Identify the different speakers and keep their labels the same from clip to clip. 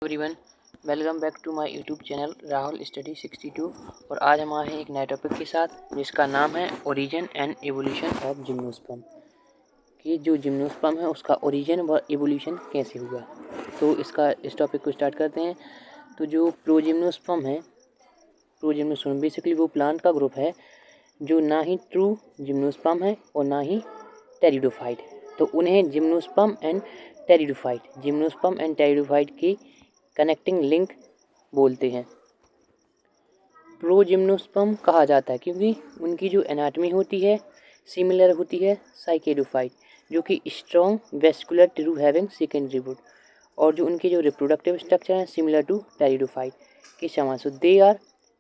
Speaker 1: Everyone, welcome back to my YouTube channel Rahul study 62। और आज हम आए हैं एक नए टॉपिक के साथ जिसका नाम है origin and evolution of gymnosperm. कि जो जिम्नोस्पर्म है उसका ओरिजिन व एवोल्यूशन कैसे हुआ। तो इस टॉपिक को स्टार्ट करते हैं। तो जो प्रोजिम्नोस्पर्म है, प्रोजिम्नोस्पर्म बेसिकली वो प्लांट का ग्रुप है जो ना ही ट्रू जिम्नोस्पर्म है और ना ही टेरिडोफाइट। तो उन्हें जिम्नोस्पर्म एंड टेरिडोफाइट की कनेक्टिंग लिंक बोलते हैं। प्रोजिम्नोस्पर्म कहा जाता है क्योंकि उनकी जो एनाटॉमी होती है सिमिलर होती है साइकेडोफाइट, जो कि strong vascular tissue having secondary wood, और जो उनके जो रिप्रोडक्टिव स्ट्रक्चर है सिमिलर टू टेरिडोफाइट के समान। So they are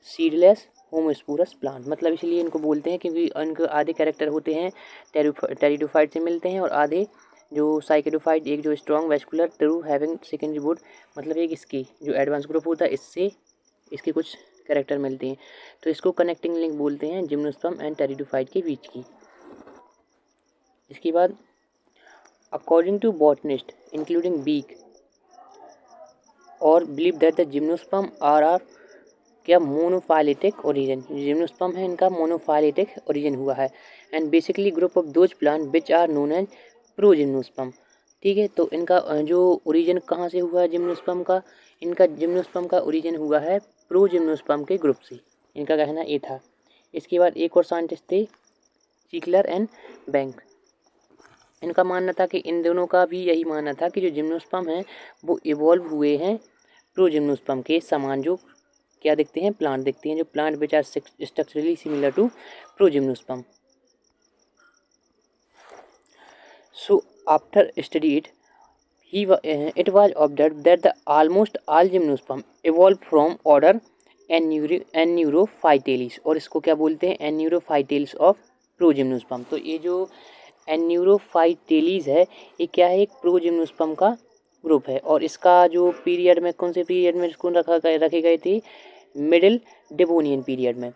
Speaker 1: seedless homosporous plant, मतलब इसलिए इनको बोलते हैं क्योंकि उनके आधे कैरेक्टर होते हैं टेरिडोफाइट से मिलते हैं और आधे जो साइकेडोफाइट एक जो strong vascular tissue having secondary would, मतलब एक इसकी जो एडवांस ग्रुप होता है इससे इसके कुछ कैरेक्टर मिलते हैं। तो इसको कनेक्टिंग लिंक बोलते हैं जिम्नोस्पर्म एंड टेरिडोफाइट के बीच की। इसके बाद according to botanist including Beck और believe that the gymnosperm are क्या मोनोफाइलेटिक ओरिजिन, जिम्नोस्पर्म है इनका मोनोफाइलेटिक ओरिजिन हुआ है and basically group of those plant which are known as progymnosperm. ठीक है, तो इनका जो ओरिजिन कहाँ से हुआ है जिम्नोस्पर्म का, इनका जिम्नोस्पर्म का ओरिजिन हुआ है प्रोजिम्नोस्पर्म के ग्रुप से, इनका कहना ये था। इसके बाद एक और साइंटिस्ट थे सीकलर एंड बैंक, इनका मानना था कि इन दोनों का भी यही मानना था कि जो जिम्नोस्पर्म है वो इवॉल्व हुए हैं प्रोजिम्नोस्पर्म के समान, जो क्या दिखते हैं प्लांट दिखते हैं, जो plant which are structurally similar to progymnosperm. So after study it was observed that the almost all gymnosperm evolved from order Anneurophytales, और इसको क्या बोलते हैं Anneurophytales of प्रोजिम्नोस्पर्म। तो ये जो Anneurophytales है ये क्या है, एक प्रोजिम्नोस्पर्म का ग्रुप है और इसका जो पीरियड में कौन से पीरियड में इसको रखे गए थे, मिडिल डेवोनियन पीरियड में।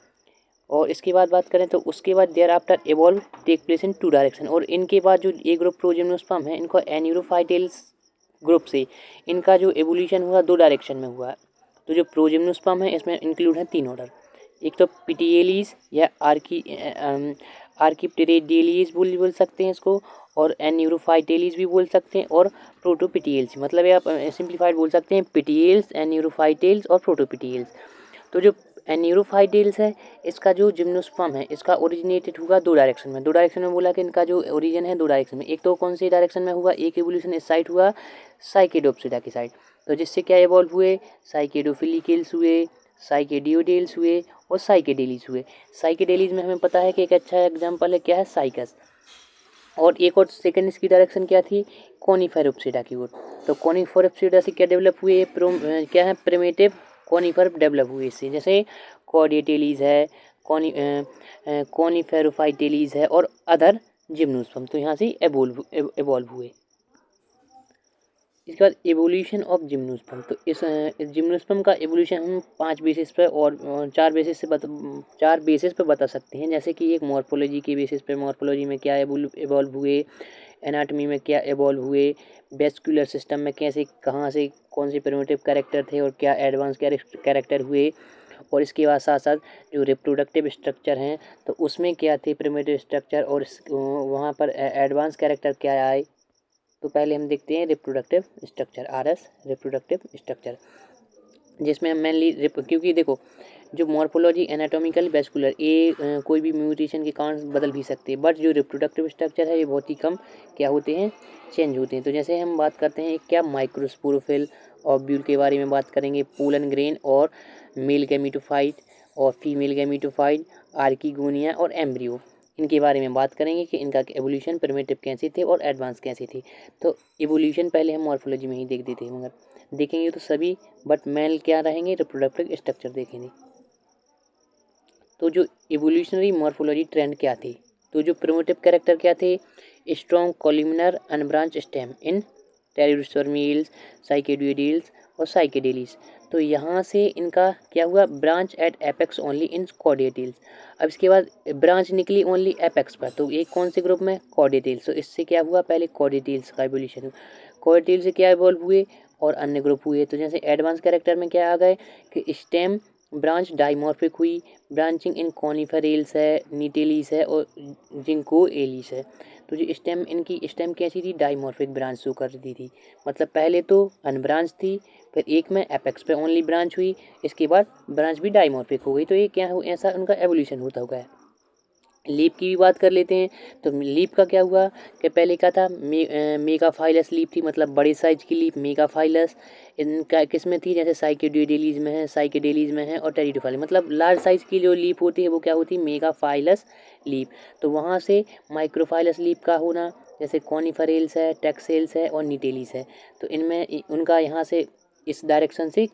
Speaker 1: और इसके बाद बात करें तो उसके बाद there after evolve take place in two direction, और इनके बाद जो ये ग्रुप प्रोजिम्नोस्पर्म है इनको एन्यूरोफाइटेल्स ग्रुप से इनका जो एवोल्यूशन हुआ दो डायरेक्शन में हुआ है। तो जो प्रोजिम्नोस्पर्म है इसमें इंक्लूड है तीन ऑर्डर, एक तो पिटिएलीज या आर्किप्टेरिडियलीज बोल सकते हैं इसको, और एन्यूरोफाइटेलीज भी बोल सकते हैं, और प्रोटोपिटियल्स, मतलब आप सिंप्लीफाइड बोल सकते हैं पिटिएल्स, एन्यूरोफाइटेल्स और प्रोटोपिटियल्स। तो जो एन्यूरोफाइटेल्स है इसका जो जिम्नोस्पर्म है इसका ओरिजिनेटेड हुआ दो डायरेक्शन में, बोला कि इनका जो ओरिजिन है दो डायरेक्शन में। एक तो कौन सी डायरेक्शन में हुआ, एक एवोल्यूशन इस साइड हुआ साइकेडोप्सिडा की साइड, तो जिससे क्या इवॉल्व हुए साइकेडोफिलिकल्स हुए, साइकेडियोडेल्स हुए और साइकेडेलीज हुए। साइकेडेलीज में हमें पता है कि एक अच्छा एग्जाम्पल है क्या है साइकस, और एक और सेकंड इसकी डायरेक्शन क्या थी कोनिफेरोप्सिडा की ओर। तो कोनिफेरोप्सिडा से क्या डेवलप हुए, क्या है प्रिमिटिव कोनिफर डेवलप हुए इससे, जैसे कॉर्डिएटेलीज है, कोनिफेरोफाइटेलीज है और अदर जिम्नोस्पर्म, तो यहाँ से एवॉल्व हुए। इसके बाद एवोल्यूशन ऑफ जिम्नोस्पर्म, तो इस जिम्नोस्पर्म का एवोल्यूशन हम पांच बेसिस पर और चार बेसिस पे बता सकते हैं। जैसे कि एक मॉर्फोलॉजी के बेसिस पे, मॉर्फोलॉजी में क्या एवॉल्व हुए, एनाटॉमी में क्या एवॉल्व हुए, वेस्कुलर सिस्टम में कैसे कहाँ से कौन से प्रिमिटिव कैरेक्टर थे और क्या एडवांस कैरेक्टर हुए, और इसके बाद साथ साथ जो रिप्रोडक्टिव स्ट्रक्चर हैं तो उसमें क्या थे प्रिमिटिव स्ट्रक्चर और वहाँ पर एडवांस कैरेक्टर क्या आए। तो पहले हम देखते हैं reproductive structure, RS reproductive structure, जिसमें मेनली क्योंकि देखो जो मॉर्फोलॉजी एनाटॉमिकल वेस्कुलर ये कोई भी म्यूटेशन के कारण बदल भी सकते हैं, बट जो रिप्रोडक्टिव स्ट्रक्चर है ये बहुत ही कम क्या होते हैं चेंज होते हैं। तो जैसे हम बात करते हैं क्या माइक्रोस्पोरोफिल ओव्यूल के बारे में बात करेंगे, पोलन ग्रेन और मेल गैमीटोफाइट और फीमेल गैमीटोफाइट, आर्किगोनिया और एम्ब्रियो, इनके बारे में बात करेंगे कि इनका एवोल्यूशन प्रिमिटिव कैसे थे और एडवांस कैसे थे। तो एवोल्यूशन पहले हम मॉर्फोलॉजी में ही देख देते हैं, मगर देखेंगे तो सभी, बट मेल क्या रहेंगे रिप्रोडक्टिव स्ट्रक्चर देखेंगे। तो जो एवोल्यूशनरी मॉर्फोलॉजी ट्रेंड क्या थे, तो जो प्रिमिटिव कैरेक्टर क्या थे, strong columnar unbranch stem in Pteridospermales, Cycadeoidales और साइकेडेलीज। तो यहाँ से इनका क्या हुआ branch at apex only in Cordaitales. अब इसके बाद ब्रांच निकली ओनली एपेक्स पर, तो एक कौन से ग्रुप में कॉर्डिएटेल्स, तो इससे क्या हुआ पहले कॉर्डिएटेल्स का एवोल्यूशन हुआ। कॉर्डिएटेल्स से क्या इवॉल्व हुए और अन्य ग्रुप हुए। तो जैसे एडवांस कैरेक्टर में क्या आ गए कि स्टेम ब्रांच डाइमॉर्फिक हुई, ब्रांचिंग इन कॉनिफेरेल्स है, नीटेलिस है और जिंको एलिस है। तो जो स्टेम, इनकी स्टेम कैसी थी, डाइमॉर्फिक ब्रांच शो करती थी। मतलब पहले तो अनब्रांच थी, फिर एक में एपेक्स पे ओनली ब्रांच हुई, इसके बाद ब्रांच भी डाइमॉर्फिक हो गई। तो ये क्या हो, ऐसा उनका एवोल्यूशन होता हुआ है। लीप की भी बात कर लेते हैं। तो लीप का क्या हुआ कि पहले क्या था, मेगाफाइलस लीप थी, मतलब बड़े साइज की लीप मेगाफाइलस। इनका किस में थी, जैसे साइकेडेलीज में है, साइकेडेलीज में है और टेरिडोफाइलस, मतलब लार्ज साइज की जो लीप होती है वो क्या होती है, मेगाफाइलस लीप। तो वहाँ से माइक्रोफाइलस लीप का होना, जैसे कॉनिफरेल्स है, टेक्सेल्स है और निटेलिस है। तो इनमें उनका यहाँ से इस डायरेक्शन से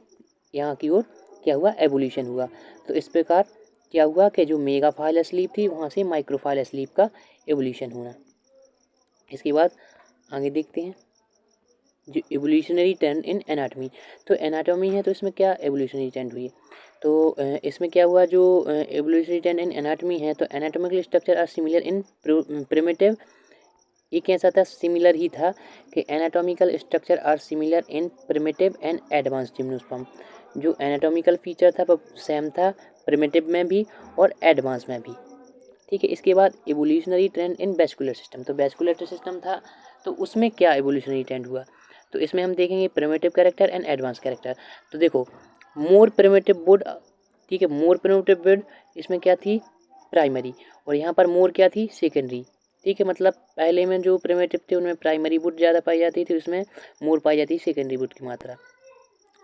Speaker 1: यहाँ की ओर क्या हुआ, एवोल्यूशन हुआ। तो इस प्रकार क्या हुआ कि जो मेगाफाइलस स्लीप थी वहाँ से माइक्रोफाइलस स्लीप का एवोल्यूशन होना। इसके बाद आगे देखते हैं जो एवोल्यूशनरी ट्रेंड इन एनाटॉमी। तो एनाटॉमी है, तो इसमें क्या एवोल्यूशनरी ट्रेंड हुई। तो इसमें क्या हुआ, जो एवोल्यूशनरी ट्रेंड इन एनाटॉमी है, तो anatomical structure are similar in primitive. ये कैसा था, सिमिलर ही था कि anatomical structure are similar in primitive and advance gymnosperm. जो एनाटॉमिकल फीचर था वो सेम था प्रिमिटिव में भी और एडवांस में भी। ठीक है। इसके बाद एवोल्यूशनरी ट्रेंड इन वेस्कुलर सिस्टम। तो वेस्कुलर सिस्टम था, तो उसमें क्या एवोल्यूशनरी ट्रेंड हुआ। तो इसमें हम देखेंगे primitive character and advance character. तो देखो मोर प्रिमिटिव वुड, ठीक है, मोर प्रिमिटिव वुड इसमें क्या थी, प्राइमरी, और यहाँ पर मोर क्या थी, सेकेंडरी। ठीक है, मतलब पहले में जो प्रिमिटिव थे उनमें प्राइमरी वुड ज़्यादा पाई जाती थी, उसमें मोर पाई जाती सेकेंडरी वुड की मात्रा।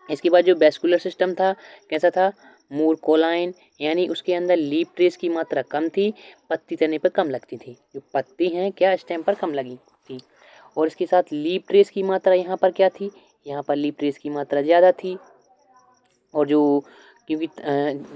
Speaker 1: इसके बाद जो वेस्कुलर सिस्टम था कैसा था, मोर कोलाइन, यानी उसके अंदर लीफ ट्रेस की मात्रा कम थी, पत्ती तने पर कम लगती थी, जो पत्ती हैं क्या स्टेम पर कम लगी थी। और इसके साथ लीफ ट्रेस की मात्रा यहाँ पर क्या थी, यहाँ पर लीफ ट्रेस की मात्रा ज़्यादा थी, और जो क्योंकि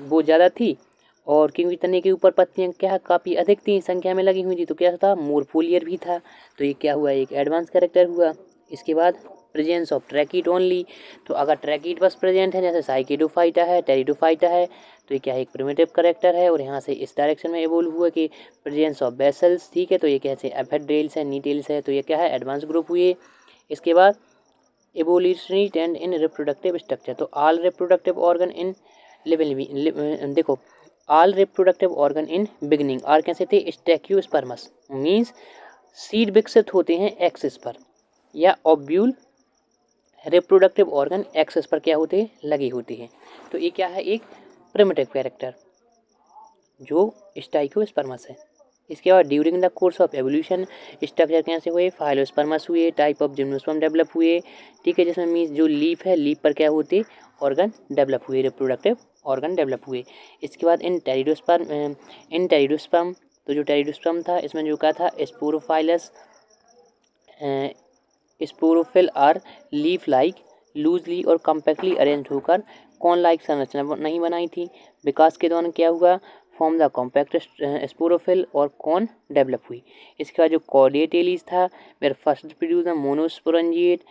Speaker 1: वो ज़्यादा थी, और क्योंकि तने के ऊपर पत्तियाँ क्या काफ़ी अधिक थी, संख्या में लगी हुई थी, तो क्या था, मोर फोलियर भी था। तो ये क्या हुआ, एक एडवांस कैरेक्टर हुआ। इसके बाद प्रेजेंस ऑफ ट्रैकिड ओनली। तो अगर ट्रैकिड बस प्रेजेंट है, जैसे साइकेडोफाइटा है, टेरिडोफाइटा है, तो ये क्या है, एक प्रिमिटिव कैरेक्टर है। और यहाँ से इस डायरेक्शन में इवोल्व हुआ कि प्रेजेंस ऑफ वेसल्स, ठीक है, तो ये कैसे एफेड्रेल्स है, नीटेल्स है, तो ये क्या है, एडवांस ग्रुप हुए। इसके बाद evolutionary trend in reproductive structure. तो all reproductive organ in living, देखो all reproductive organ in beginning are कैसे थे, स्टैक्यूस्पर्मस, मीन्स सीड विकसित होते हैं एक्सिस पर, या ओव्यूल रिप्रोडक्टिव ऑर्गन एक्सिस पर क्या होते हैं, लगे होते हैं। तो ये क्या है, एक प्रिमिटिव कैरेक्टर जो स्टाइकोस्पर्मस है। इसके बाद during the course of evolution structure कैसे हुए, फाइलोस्पर्मस हुए, टाइप ऑफ जिम्नोस्पर्म डेवलप हुए। ठीक है, जिसमें मीन्स जो लीफ है, लीफ पर क्या होते, ऑर्गन डेवलप हुए, रिप्रोडक्टिव ऑर्गन डेवलप हुए। इसके बाद इन टेरिडोस्पर्म, तो जो टेरिडोस्पर्म था इसमें जो क्या था, sporophylls sporophyll are leaf like loosely और कम्पैक्टली अरेंज होकर कॉन लाइक संरचना नहीं बनाई थी। विकास के दौरान क्या हुआ, फॉर्म द कॉम्पैक्ट स्पोरोफिल और कॉन डेवलप हुई। इसके बाद जो कॉर्डिएटेलिस था, were first produce the monosporangiate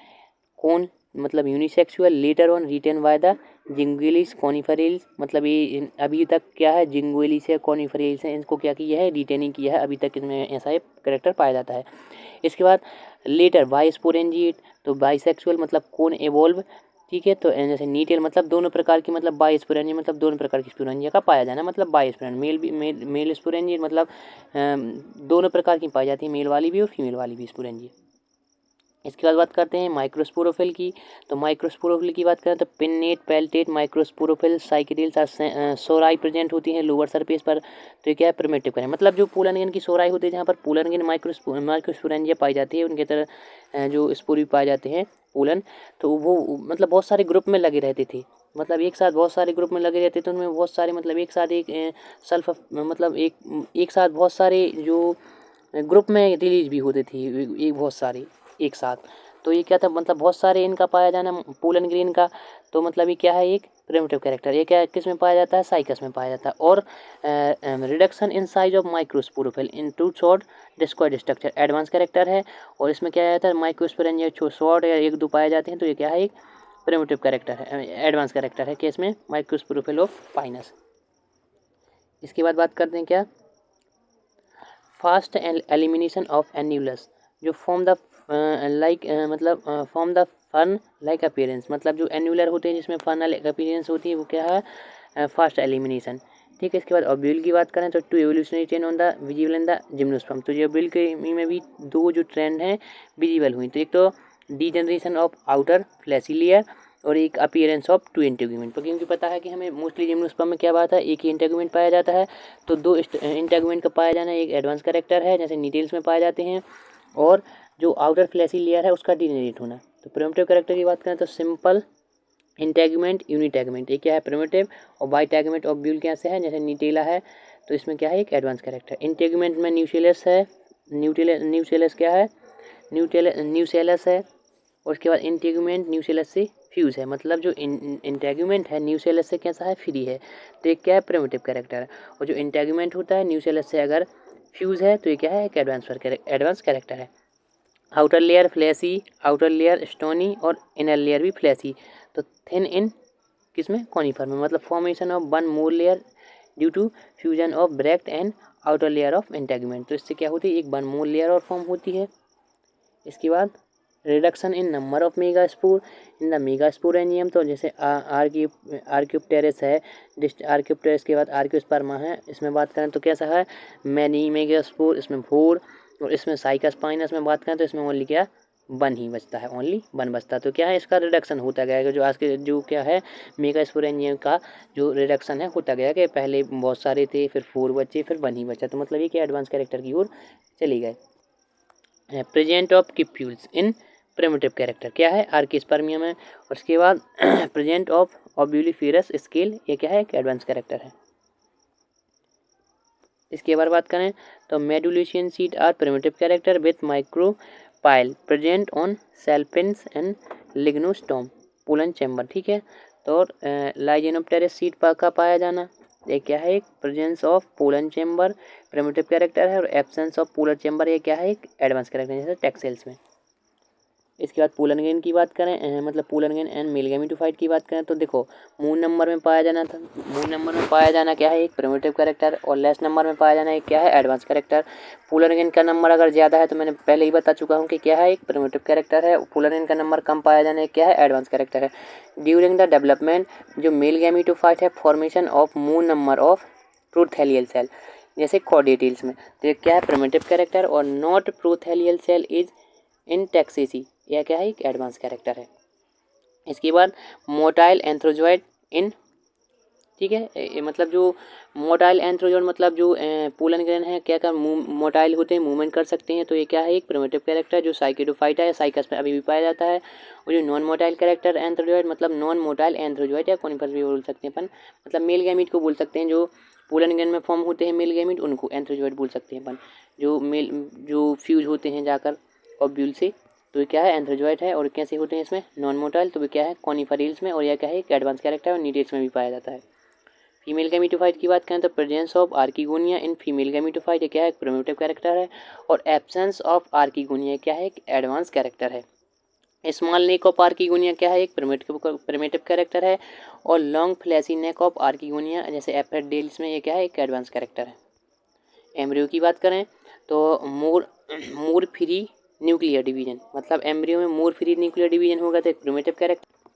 Speaker 1: cone, मतलब unisexual, later on retain by the Ginkgoales Coniferales, मतलब ये अभी तक क्या है, जिंगुएलिस है, कॉनिफरेल्स है, इनको क्या किया है, रिटेनिंग किया है, अभी तक इसमें ऐसा एक करेक्टर पाया जाता है। इसके बाद लेटर बाइस्पोरेंजिएट, तो बाइसेक्सुअल मतलब कौन एवोल्व, ठीक है, तो जैसे नीटेल मतलब दोनों प्रकार की, मतलब बाइस्पोरेंजिया मतलब दोनों प्रकार की स्पोरेंजिया का पाया जाना, मतलब बाइस्पोरेंज, मेल स्पोरेंजिया मतलब दोनों प्रकार की पाई जाती है, मेल वाली भी और फीमेल वाली भी स्पोरेंजिया। इसके बाद बात करते हैं माइक्रोस्पोरोफिल की। तो माइक्रोस्पोरोफिल की बात करें तो पिन्नेट, पेल्टेट, माइक्रोस्पोरोफिल, साइकिडेल्स सोराई प्रेजेंट होती हैं लोअर सरफेस पर। तो ये क्या है, प्रिमिटिव करें, मतलब जो पोलनगेन की सोराई होती है, जहाँ पर पोलनगेन माइक्रोस्पोरेंजिया पाई जाती है, उनके तरह जो स्पोरी पाए जाते हैं पोलन, तो वो मतलब बहुत सारे ग्रुप में लगे रहते थे, मतलब एक साथ बहुत सारे ग्रुप में लगे रहते थे, उनमें बहुत सारे मतलब एक साथ एक सल्फ मतलब एक साथ बहुत सारे जो ग्रुप में रिलीज भी होते थे, एक बहुत सारे एक साथ। तो ये क्या था, मतलब बहुत सारे इनका पाया जाना पोलन ग्रीन का। तो मतलब ये क्या है, एक प्रिमिटिव कैरेक्टर। ये क्या किस में पाया जाता है, साइकस में पाया जाता है। और reduction in size of microsporophyll into short discoid structure, advance character है। और इसमें क्या जाता है, माइक्रोस्पोरेंजिया शॉर्ट या एक दो पाए जाते हैं, तो ये क्या है, एक प्रिमिटिव कैरेक्टर है, एडवांस कैरेक्टर है, केस में माइक्रोस्पोरोफिल ऑफ फाइनस। इसके बाद बात करते हैं क्या, फास्ट एलिमिनेशन ऑफ एन्यूलस, जो फॉर्म द मतलब form the fern like appearance, मतलब जो एन्युलर होते हैं जिसमें फर्न लाइक अपीयरेंस होती है वो क्या है, फास्ट एलिमिनेशन। ठीक है, इसके बाद ऑब्यूल की बात करें तो two evolutionary chain on the visible in the gymnosperm, तो ये ऑब्यूल के में भी दो जो ट्रेंड हैं विजिबल हुई, तो एक तो degeneration of outer fleshy layer और एक अपीयरेंस ऑफ टू इंटेगुमेंट। तो क्योंकि पता है कि हमें मोस्टली जिम्नोस्पर्म में क्या बात है, एक ही इंटेगुमेंट पाया जाता है, तो दो इंटेगुमेंट का पाया जाना एक एडवांस कैरेक्टर है जैसे नीटेल्स में पाए जाते हैं, और जो आउटर फ्लैशी लेयर है उसका डीजनरेट होना। तो प्रिमिटिव कैरेक्टर की बात करें तो सिंपल इंटेगुमेंट यूनिटैगुमेंट, ये क्या है प्रिमिटिव, और बाइटैगुमेंट ऑब्यूल कैसे है जैसे नीटेला है, तो इसमें क्या है एक एडवांस कैरेक्टर। इंटेगुमेंट में न्यूसेलस है, न्यूसेलस क्या है, न्यूसेलस है, और उसके बाद इंटेगुमेंट न्यूसेलस से फ्यूज है, मतलब जो इंटेगुमेंट है न्यूसेलस से कैसा है फ्री है, तो ये क्या है प्रिमिटिव कैरेक्टर है। और जो इंटेगुमेंट होता है न्यूसेलस से अगर फ्यूज है तो ये क्या है एक एडवांस कैरेक्टर है। Outer layer fleshy, outer layer stony और इनर लेयर भी फ्लैशी। तो थिन इन किसमें कॉनिफर में, मतलब formation of one more layer due to fusion of bract and outer layer of integument, तो इससे क्या होती है एक वन मोर लेयर और फॉर्म होती है। इसके बाद reduction in number of megaspore in the megasporangium, तो जैसे आर्क्योप्टेरिस है, आर्क्योप्टेरिस के बाद आर्क्योस्पर्मा है, इसमें बात करें तो कैसा है मैनी मेगास्पोर, इसमें 4, और इसमें साइकोस्पाइनस में बात करें तो इसमें ओनली क्या 1 ही बचता है, ओनली 1 बचता है, तो क्या है इसका रिडक्शन होता गया, जो आज के जो क्या है मेगास्पोरेनियम का जो रिडक्शन है होता गया कि पहले बहुत सारे थे फिर 4 बचे फिर 1 ही बचा, तो मतलब ये क्या एडवांस कैरेक्टर की ओर चली गए। Present of cupules in primitive character क्या है आर्किस्पर्मिया में, और उसके बाद प्रेजेंट ऑफ ऑब्यूलिफेरस स्केल, ये क्या है एक एडवांस कैरेक्टर है। इसके बारे बात करें तो medullosan seed are primitive character with micropyle present on salpinx and lagenostome pollen chamber, ठीक है। तो लाइजेनोप्टेरिस सीट का पाया जाना, ये क्या है एक presence of pollen chamber primitive character है, और एब्सेंस ऑफ पोलर चैम्बर ये क्या है एक एडवांस कैरेक्टर जैसे टेक्सेल्स में। इसके बाद पोलनगेन की बात करें मतलब पोलनगेन एंड मेल गैमेटोफाइट की बात करें तो देखो मून नंबर में पाया जाना था, मून नंबर में पाया जाना क्या है एक प्रिमिटिव कैरेक्टर, और लेस नंबर में पाया जाना एक क्या है एडवांस कैरेक्टर। पोलनगेन का नंबर अगर ज़्यादा है तो मैंने पहले ही बता चुका हूँ कि क्या है एक प्रिमिटिव कैरेक्टर है, पोलनगेन का नंबर कम पाया जाना एक क्या है एडवांस कैरेक्टर है। ड्यूरिंग द डेवलपमेंट जो मेल गैमेटोफाइट है formation of moon number of prothallial cell जैसे कॉर्डेटिल्स में, तो ये क्या है प्रिमिटिव कैरेक्टर, और not prothallial cell is in Taxaceae, यह क्या है एक एडवांस कैरेक्टर है। इसके बाद मोटाइल एंथ्रोजॉइड इन, ठीक है मतलब जो मोटाइल एंथ्रोजॉइड मतलब जो पोलन ग्रेन है क्या क्या मोटाइल होते हैं मूवमेंट कर सकते हैं, तो ये क्या है एक प्रिमिटिव कैरेक्टर है जो साइकेडोफाइटा है साइकस में अभी भी पाया जाता है। और जो नॉन मोटाइल कैरेक्टर एंथ्रोजॉइड मतलब नॉन मोटाइल एंथ्रोजॉइड या कॉनिफर भी बोल सकते हैं अपन, मतलब मेल गैमीट को बोल सकते हैं, जो पोलन ग्रेन में फॉर्म होते हैं मेल गैमीट उनको एंथ्रोजॉइड बोल सकते हैं अपन, जो फ्यूज होते हैं जाकर ओव्यूल से, तो ये क्या है एंथ्रोजॉइड है। और कैसे होते हैं इसमें नॉन मोटाइल, तो ये क्या है कॉनिफरील्स में, और यह क्या है एक एडवांस कैरेक्टर है और नीडेट्स में भी पाया जाता है। फीमेल गैमेटोफाइट की बात करें तो presence of archegonia in female gametophyte क्या है एक प्रिमिटिव कैरेक्टर है, और एब्सेंस ऑफ आर्किगोनिया क्या है एक एडवांस कैरेक्टर है। स्मॉल नेक ऑफ आर्किगोनिया क्या है एक प्रिमिटिव कैरेक्टर है, और long fleshy neck of archegonia जैसे एप्रेडेल्स में ये क्या है एक एडवांस कैरेक्टर है। एम्ब्रियो की बात करें तो मोर फ्री न्यूक्लियर डिवीजन, मतलब एम्ब्रियो में मोर फ्री न्यूक्लियर डिवीजन होगा तो एक प्रिमिटिव कैरेक्टर,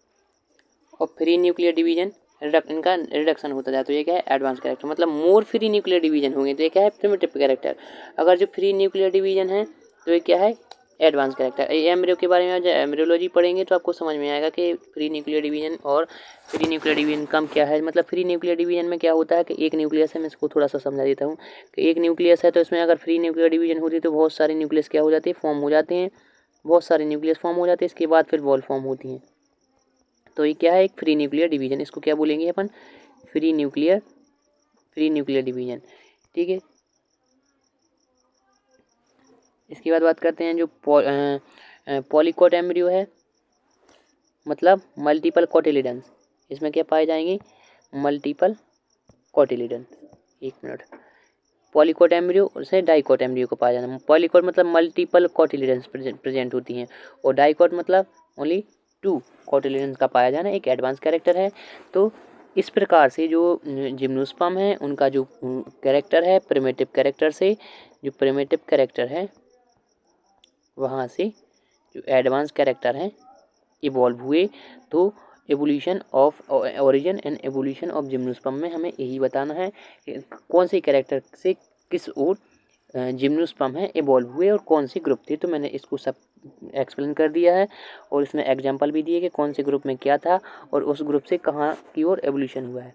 Speaker 1: और फ्री न्यूक्लियर डिवीजन इनका रिडक्शन होता जाए तो ये क्या है एडवांस कैरेक्टर, मतलब मोर फ्री न्यूक्लियर डिवीजन होंगे तो ये क्या है प्रिमिटिव कैरेक्टर। अगर जो फ्री न्यूक्लियर डिवीजन है तो ये क्या है एडवांस कैरेक्टर। एम्ब्रियो के बारे में जब एम्ब्रियोलॉजी पढ़ेंगे तो आपको समझ में आएगा कि फ्री न्यूक्लियर डिवीजन और फ्री न्यूक्लियर डिवीजन कम क्या है। मतलब फ्री न्यूक्लियर डिवीजन में क्या होता है कि एक न्यूक्लियस है, मैं इसको थोड़ा सा समझा देता हूँ कि एक न्यूक्लियस है तो इसमें अगर फ्री न्यूक्लियर डिवीजन होती है तो बहुत सारे न्यूक्लियस क्या हो जाते हैं फॉर्म हो जाते हैं, बहुत सारे न्यूक्लियस फॉर्म हो जाते हैं, इसके बाद फिर वॉल फॉर्म होती हैं, तो ये क्या है एक फ्री न्यूक्लियर डिवीजन, इसको क्या बोलेंगे अपन फ्री न्यूक्लियर डिवीजन, ठीक है। इसके बाद बात करते हैं जो पॉलीकॉट एम्ब्रियो है मतलब मल्टीपल कॉटिलिडन्स, इसमें क्या पाए जाएंगे मल्टीपल कॉटिलिडन, एक मिनट, पॉलीकॉट एम्ब्रियो से डाइकॉट एम्ब्रियो को पाया जाना। पॉलीकॉट मतलब मल्टीपल कॉटिलिडन्स प्रेजेंट होती हैं, और डाइकॉट मतलब ओनली 2 कॉटिलिडन्स का पाया जाना एक एडवांस कैरेक्टर है। तो इस प्रकार से जो जिम्नोस्पर्म है उनका जो कैरेक्टर है प्रिमिटिव कैरेक्टर से, जो प्रिमिटिव कैरेक्टर है वहाँ से जो एडवांस कैरेक्टर हैं इवॉल्व हुए। तो evolution of origin and evolution of gymnosperm में हमें यही बताना है कि कौन से कैरेक्टर से किस ओर जिम्नोस्पर्म है इवॉल्व हुए और कौन से ग्रुप थे। तो मैंने इसको सब एक्सप्लेन कर दिया है और इसमें एग्जांपल भी दिए कि कौन से ग्रुप में क्या था और उस ग्रुप से कहाँ की ओर एवोल्यूशन हुआ है।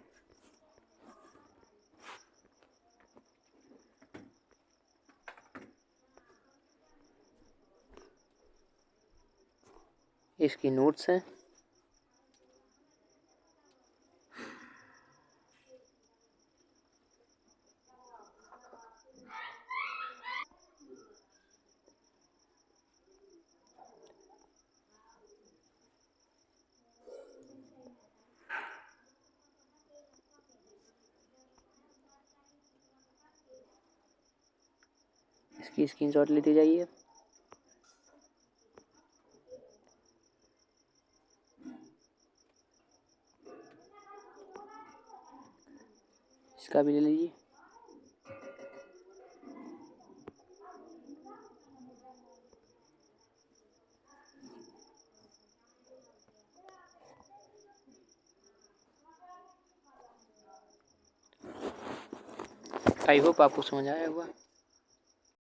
Speaker 1: इसकी नोट्स हैं। इसकी स्क्रीनशॉट लेते जाइए। इसका भी ले लीजिए। आई होप आपको समझ आया होगा।